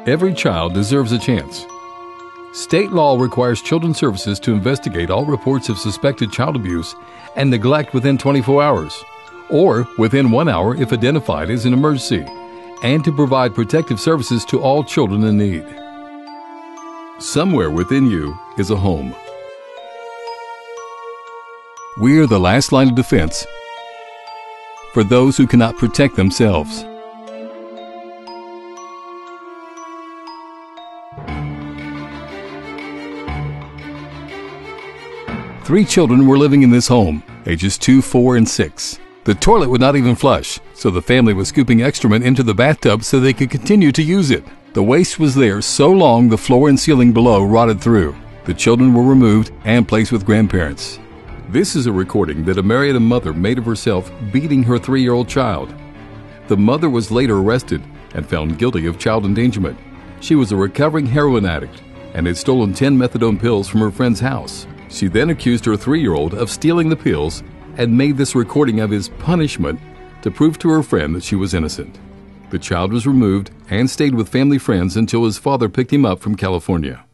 Every child deserves a chance. State law requires Children's Services to investigate all reports of suspected child abuse and neglect within 24 hours, or within 1 hour if identified as an emergency, and to provide protective services to all children in need. Somewhere within you is a home. We are the last line of defense for those who cannot protect themselves. Three children were living in this home, ages 2, 4, and 6. The toilet would not even flush, so the family was scooping excrement into the bathtub so they could continue to use it. The waste was there so long the floor and ceiling below rotted through. The children were removed and placed with grandparents. This is a recording that a Marietta mother made of herself beating her 3-year-old child. The mother was later arrested and found guilty of child endangerment. She was a recovering heroin addict and had stolen 10 methadone pills from her friend's house. She then accused her 3-year-old of stealing the pills and made this recording of his punishment to prove to her friend that she was innocent. The child was removed and stayed with family friends until his father picked him up from California.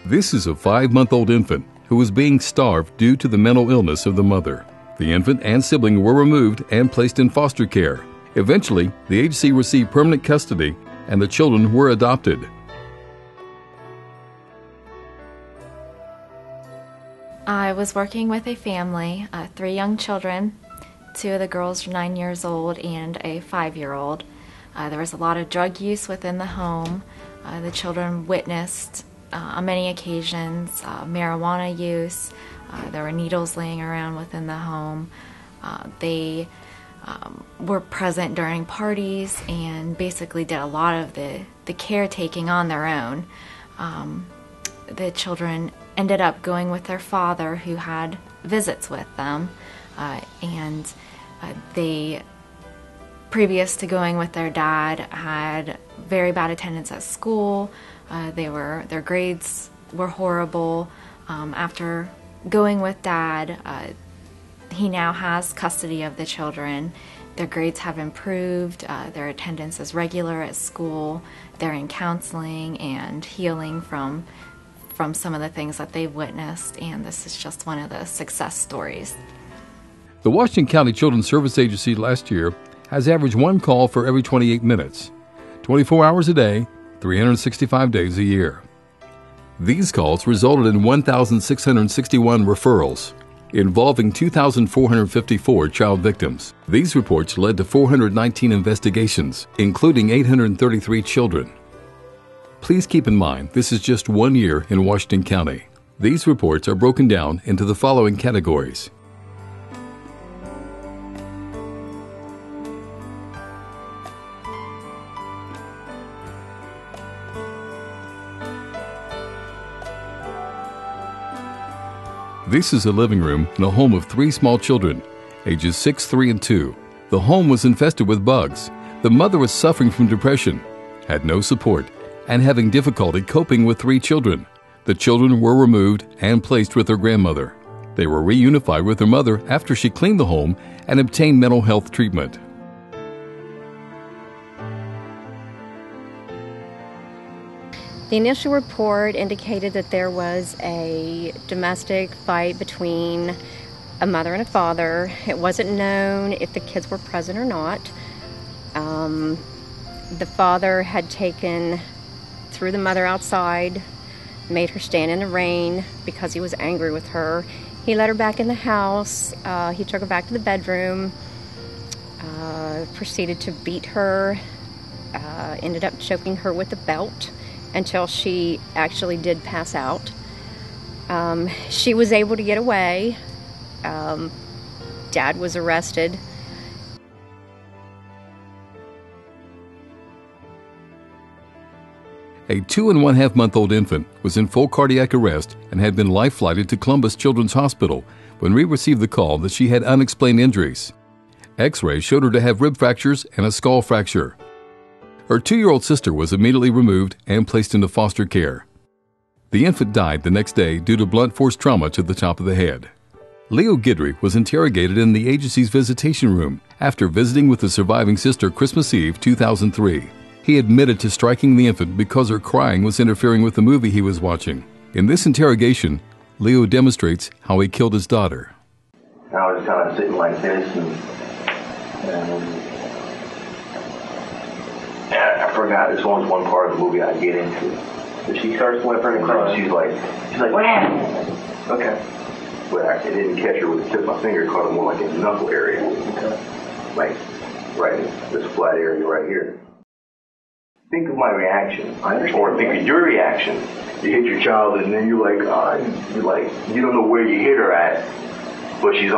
This is a 5-month-old infant who was being starved due to the mental illness of the mother. The infant and sibling were removed and placed in foster care. Eventually, the agency received permanent custody and the children were adopted. I was working with a family, 3 young children. 2 of the girls are 9 years old and a 5-year-old. There was a lot of drug use within the home. The children witnessed on many occasions marijuana use. There were needles laying around within the home. They were present during parties and basically did a lot of the caretaking on their own. The children ended up going with their father, who had visits with them, and they, previous to going with their dad, had very bad attendance at school. Their grades were horrible. After going with dad, he now has custody of the children. Their grades have improved. Their attendance is regular at school. They're in counseling and healing from some of the things that they've witnessed, and this is just one of the success stories. The Washington County Children's Service Agency last year has averaged 1 call for every 28 minutes, 24 hours a day, 365 days a year. These calls resulted in 1,661 referrals, involving 2,454 child victims. These reports led to 419 investigations, including 833 children. Please keep in mind, this is just 1 year in Washington County. These reports are broken down into the following categories. This is a living room in a home of 3 small children, ages 6, 3, and 2. The home was infested with bugs. The mother was suffering from depression, had no support, and having difficulty coping with 3 children. The children were removed and placed with their grandmother. They were reunified with their mother after she cleaned the home and obtained mental health treatment. The initial report indicated that there was a domestic fight between a mother and a father. It wasn't known if the kids were present or not. The father had threw the mother outside, made her stand in the rain because he was angry with her. He let her back in the house. He took her back to the bedroom, proceeded to beat her, ended up choking her with a belt until she actually did pass out. She was able to get away. Dad was arrested. A 2.5-month-old infant was in full cardiac arrest and had been life-flighted to Columbus Children's Hospital when we received the call that she had unexplained injuries. X-rays showed her to have rib fractures and a skull fracture. Her 2-year-old sister was immediately removed and placed into foster care. The infant died the next day due to blunt force trauma to the top of the head. Leo Guidry was interrogated in the agency's visitation room after visiting with the surviving sister Christmas Eve 2003. He admitted to striking the infant because her crying was interfering with the movie he was watching. In this interrogation, Leo demonstrates how he killed his daughter. I was kind of sitting like this, and I forgot this one's one part of the movie I get into. So she starts whimpering and crying. She's like, what happened? Okay. But I didn't catch her with the tip of my finger, caught her more like in the knuckle area. Okay. Like right in this flat area right here. Think of my reaction, or think of your reaction. You hit your child, and then you're like, you don't know where you hit her at, but she's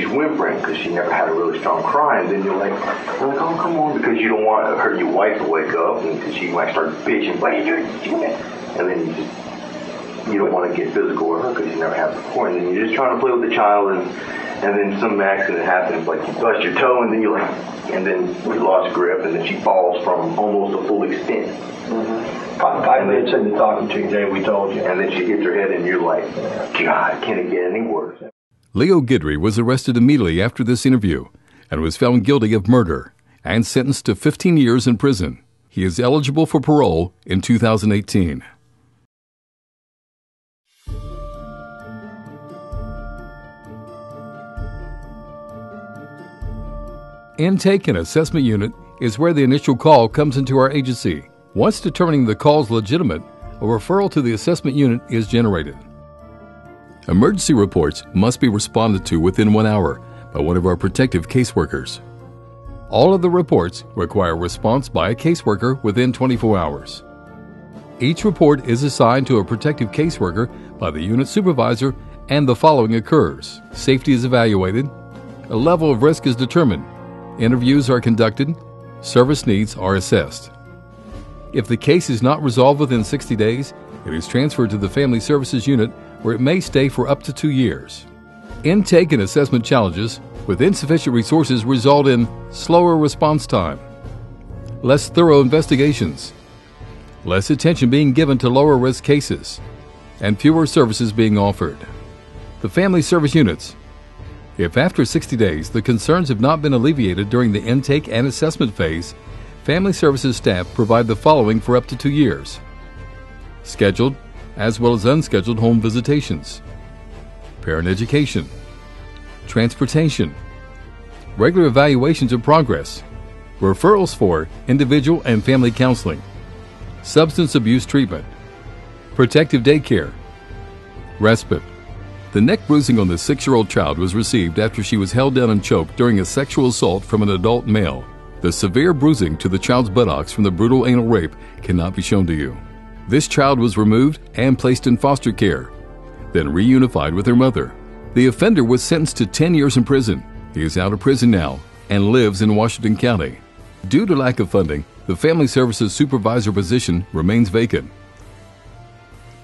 whimpering because she never had a really strong cry, and then you're like, oh, come on, because you don't want your wife to wake up, and because she might start bitching, what are you doing? And then you don't want to get physical with her because you never have before, and then you're just trying to play with the child, and then some accident happens, like you bust your toe, and then you're like, and then we lost grip, and then she falls from almost a full extent. Mm-hmm. 5 minutes into talking to you, Jay, we told you. And then she hits her head, and you're like, God, can it get any worse? Leo Guidry was arrested immediately after this interview and was found guilty of murder and sentenced to 15 years in prison. He is eligible for parole in 2018. Intake and Assessment Unit is where the initial call comes into our agency. Once determining the call is legitimate, a referral to the assessment unit is generated. Emergency reports must be responded to within 1 hour by one of our protective caseworkers. All of the reports require response by a caseworker within 24 hours. Each report is assigned to a protective caseworker by the unit supervisor, and the following occurs. Safety is evaluated, a level of risk is determined, interviews are conducted, service needs are assessed. If the case is not resolved within 60 days, it is transferred to the Family Services Unit, where it may stay for up to 2 years. Intake and assessment challenges with insufficient resources result in slower response time, less thorough investigations, less attention being given to lower risk cases, and fewer services being offered. The Family Service Units. If after 60 days the concerns have not been alleviated during the intake and assessment phase, Family Services staff provide the following for up to 2 years: scheduled as well as unscheduled home visitations, parent education, transportation, regular evaluations of progress, referrals for individual and family counseling, substance abuse treatment, protective daycare, respite. The neck bruising on the 6-year-old child was received after she was held down and choked during a sexual assault from an adult male. The severe bruising to the child's buttocks from the brutal anal rape cannot be shown to you. This child was removed and placed in foster care, then reunified with her mother. The offender was sentenced to 10 years in prison. He is out of prison now and lives in Washington County. Due to lack of funding, the Family Services Supervisor position remains vacant.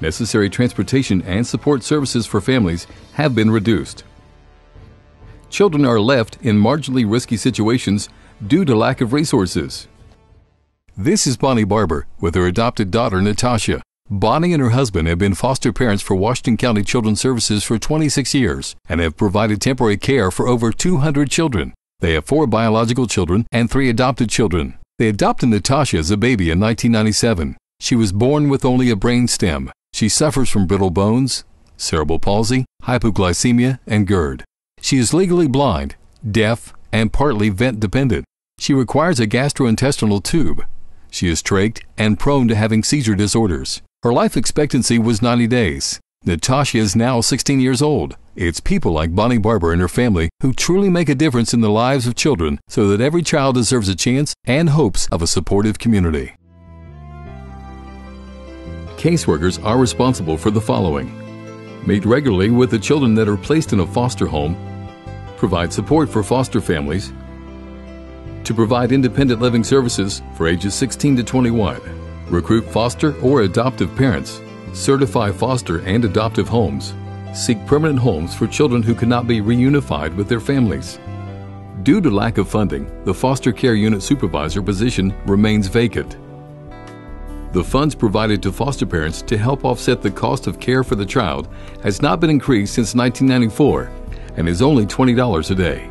Necessary transportation and support services for families have been reduced. Children are left in marginally risky situations due to lack of resources. This is Bonnie Barber with her adopted daughter, Natasha. Bonnie and her husband have been foster parents for Washington County Children's Services for 26 years and have provided temporary care for over 200 children. They have 4 biological children and 3 adopted children. They adopted Natasha as a baby in 1997. She was born with only a brain stem. She suffers from brittle bones, cerebral palsy, hypoglycemia, and GERD. She is legally blind, deaf, and partly vent-dependent. She requires a gastrointestinal tube. She is trached and prone to having seizure disorders. Her life expectancy was 90 days. Natasha is now 16 years old. It's people like Bonnie Barber and her family who truly make a difference in the lives of children so that every child deserves a chance and hopes of a supportive community. Caseworkers are responsible for the following: meet regularly with the children that are placed in a foster home, provide support for foster families, to provide independent living services for ages 16 to 21, recruit foster or adoptive parents, certify foster and adoptive homes, seek permanent homes for children who cannot be reunified with their families. Due to lack of funding, the foster care unit supervisor position remains vacant. The funds provided to foster parents to help offset the cost of care for the child has not been increased since 1994 and is only $20 a day.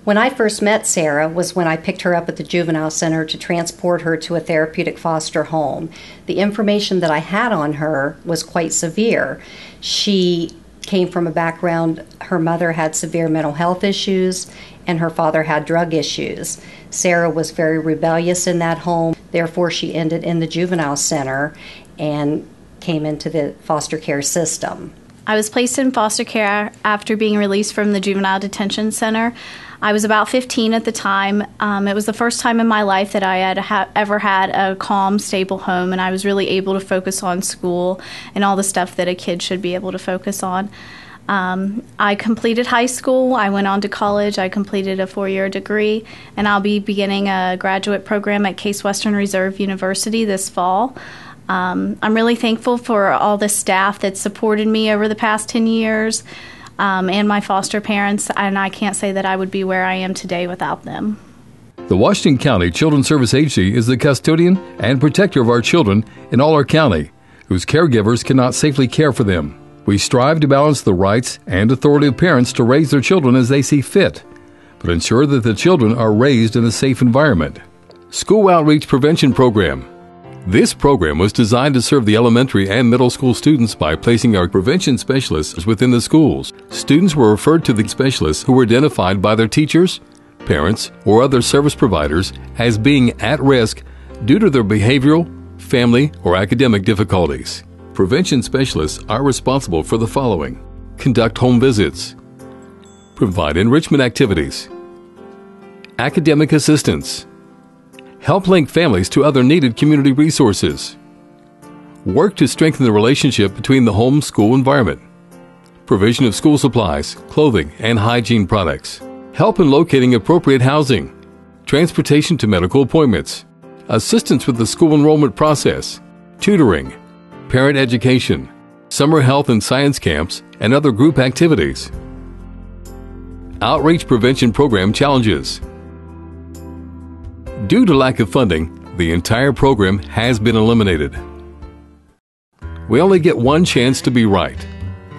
When I first met Sarah was when I picked her up at the juvenile center to transport her to a therapeutic foster home. The information that I had on her was quite severe. She came from a background, her mother had severe mental health issues and her father had drug issues. Sarah was very rebellious in that home, therefore she ended in the juvenile center and came into the foster care system. I was placed in foster care after being released from the juvenile detention center. I was about 15 at the time. It was the first time in my life that I had ever had a calm, stable home, and I was really able to focus on school and all the stuff that a kid should be able to focus on. I completed high school. I went on to college. I completed a 4-year degree, and I'll be beginning a graduate program at Case Western Reserve University this fall. I'm really thankful for all the staff that supported me over the past 10 years. And my foster parents, and I can't say that I would be where I am today without them. The Washington County Children's Service Agency is the custodian and protector of our children in all our county, whose caregivers cannot safely care for them. We strive to balance the rights and authority of parents to raise their children as they see fit, but ensure that the children are raised in a safe environment. School Outreach Prevention Program. This program was designed to serve the elementary and middle school students by placing our prevention specialists within the schools. Students were referred to the specialists who were identified by their teachers, parents, or other service providers as being at risk due to their behavioral, family, or academic difficulties. Prevention specialists are responsible for the following: conduct home visits, provide enrichment activities, academic assistance, help link families to other needed community resources, work to strengthen the relationship between the home-school environment, provision of school supplies, clothing, and hygiene products, help in locating appropriate housing, transportation to medical appointments, assistance with the school enrollment process, tutoring, parent education, summer health and science camps, and other group activities. Outreach Prevention Program challenges. Due to lack of funding, the entire program has been eliminated. We only get one chance to be right.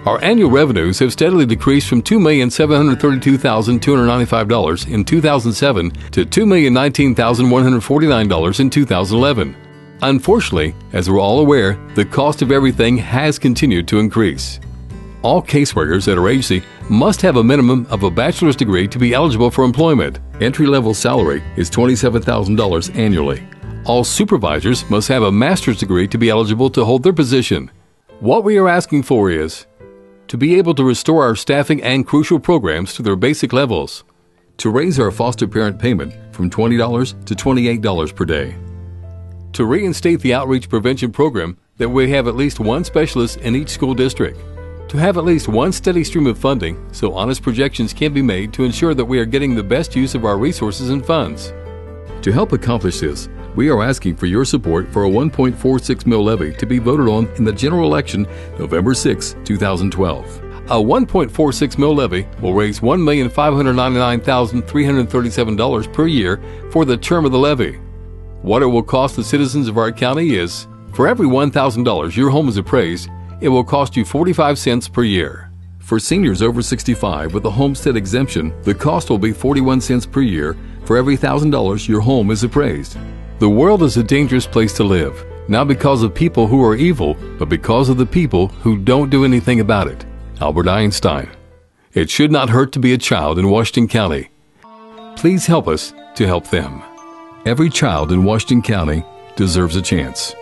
Our annual revenues have steadily decreased from $2,732,295 in 2007 to $2,019,149 in 2011. Unfortunately, as we're all aware, the cost of everything has continued to increase. All caseworkers at our agency must have a minimum of a bachelor's degree to be eligible for employment. Entry-level salary is $27,000 annually. All supervisors must have a master's degree to be eligible to hold their position. What we are asking for is to be able to restore our staffing and crucial programs to their basic levels, to raise our foster parent payment from $20 to $28 per day, to reinstate the outreach prevention program that we have at least one specialist in each school district, to have at least one steady stream of funding so honest projections can be made to ensure that we are getting the best use of our resources and funds. To help accomplish this, we are asking for your support for a $1.46 million levy to be voted on in the general election November 6, 2012. A $1.46 million levy will raise $1,599,337 per year for the term of the levy. What it will cost the citizens of our county is, for every $1,000 your home is appraised, it will cost you 45 cents per year. For seniors over 65 with a homestead exemption, the cost will be 41 cents per year for every $1,000 your home is appraised. The world is a dangerous place to live, not because of people who are evil, but because of the people who don't do anything about it. Albert Einstein. It should not hurt to be a child in Washington County. Please help us to help them. Every child in Washington County deserves a chance.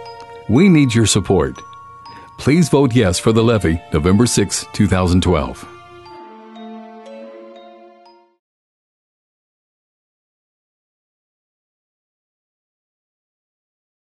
We need your support. Please vote yes for the levy November 6, 2012.